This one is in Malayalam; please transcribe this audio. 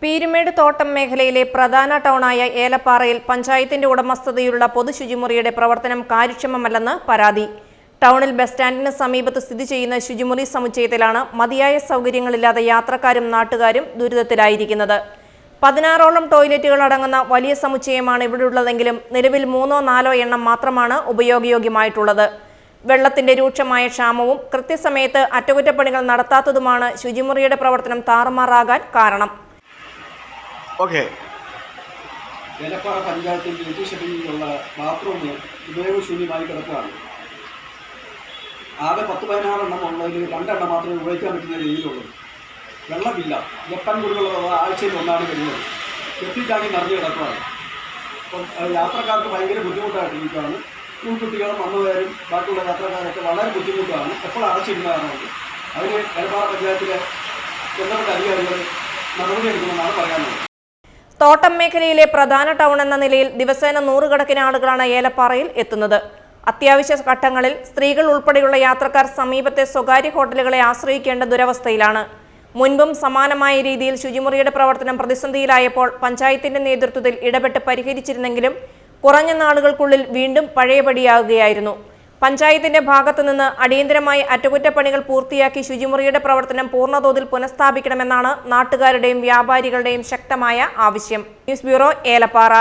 പീരുമേട് തോട്ടം മേഖലയിലെ പ്രധാന ടൗണായ ഏലപ്പാറയിൽ പഞ്ചായത്തിന്റെ ഉടമസ്ഥതയിലുള്ള പൊതുശുചിമുറിയുടെ പ്രവർത്തനം കാര്യക്ഷമമല്ലെന്ന് പരാതി. ടൗണിൽ ബസ് സ്റ്റാൻഡിന് സമീപത്ത് സ്ഥിതി ചെയ്യുന്ന ശുചിമുറി സമുച്ചയത്തിലാണ് മതിയായ സൗകര്യങ്ങളില്ലാതെ യാത്രക്കാരും നാട്ടുകാരും ദുരിതത്തിലായിരിക്കുന്നത്. 16ഓളം ടോയ്ലറ്റുകൾ അടങ്ങുന്ന വലിയ സമുച്ചയമാണ് ഇവിടെയുള്ളതെങ്കിലും നിലവിൽ 3-4 എണ്ണം മാത്രമാണ് ഉപയോഗയോഗ്യമായിട്ടുള്ളത്. വെള്ളത്തിന്റെ രൂക്ഷമായ ക്ഷാമവും കൃത്യസമയത്ത് അറ്റകുറ്റപ്പണികൾ നടത്താത്തതുമാണ് ശുചിമുറിയുടെ പ്രവർത്തനം താറുമാറാകാൻ കാരണം. ഏലപ്പാറ പഞ്ചായത്തിൽ ഷെഡിലുള്ള ബാത്റൂം ഉപയോഗശൂന്യമായി കിടക്കുകയാണ്. ആകെ 10-16 എണ്ണം ഉള്ളതിൽ 2 എണ്ണം മാത്രമേ ഉപയോഗിക്കാൻ പറ്റുന്ന രീതിയിലുള്ളൂ. വെള്ളമില്ല. ജപ്പാൻ കുടിവെള്ള ആഴ്ചയിൽ ഒന്നാണ് വരുന്നത്. ചെപ്പിറ്റാക്കി നിറഞ്ഞു കിടക്കുകയാണ്. അപ്പം യാത്രക്കാർക്ക് ഭയങ്കര ബുദ്ധിമുട്ടായിട്ടിരിക്കുകയാണ്. സ്കൂൾ കുട്ടികളും വന്നവരും ബാക്കിയുള്ള യാത്രക്കാരൊക്കെ വളരെ ബുദ്ധിമുട്ടാണ്. എപ്പോഴും അടച്ചിരുന്നതാണ്. അതിന് ഏലപ്പാറ പഞ്ചായത്തിലെ ബന്ധപ്പെട്ട അധികാരികൾ നടപടിയെടുക്കുമെന്നാണ് പറയാനുള്ളത്. തോട്ടം മേഖലയിലെ പ്രധാന ടൗൺ എന്ന നിലയിൽ ദിവസേന 100 കണക്കിന് ആളുകളാണ് ഏലപ്പാറയിൽ എത്തുന്നത്. അത്യാവശ്യ ഘട്ടങ്ങളിൽ സ്ത്രീകൾ ഉൾപ്പെടെയുള്ള യാത്രക്കാർ സമീപത്തെ സ്വകാര്യ ഹോട്ടലുകളെ ആശ്രയിക്കേണ്ട ദുരവസ്ഥയിലാണ്. മുൻപും സമാനമായ രീതിയിൽ ശുചിമുറിയുടെ പ്രവർത്തനം പ്രതിസന്ധിയിലായപ്പോൾ പഞ്ചായത്തിന്റെ നേതൃത്വത്തിൽ ഇടപെട്ട് പരിഹരിച്ചിരുന്നെങ്കിലും കുറഞ്ഞ നാളുകൾക്കുള്ളിൽ വീണ്ടും പഴയപടിയാകുകയായിരുന്നു. പഞ്ചായത്തിന്റെ ഭാഗത്തുനിന്ന് അടിയന്തരമായി അറ്റകുറ്റപ്പണികൾ പൂർത്തിയാക്കി ശുചിമുറിയുടെ പ്രവർത്തനം പൂർണ്ണതോതിൽ പുനഃസ്ഥാപിക്കണമെന്നാണ് നാട്ടുകാരുടെയും വ്യാപാരികളുടെയും ശക്തമായ ആവശ്യം. News bureau, Elappara.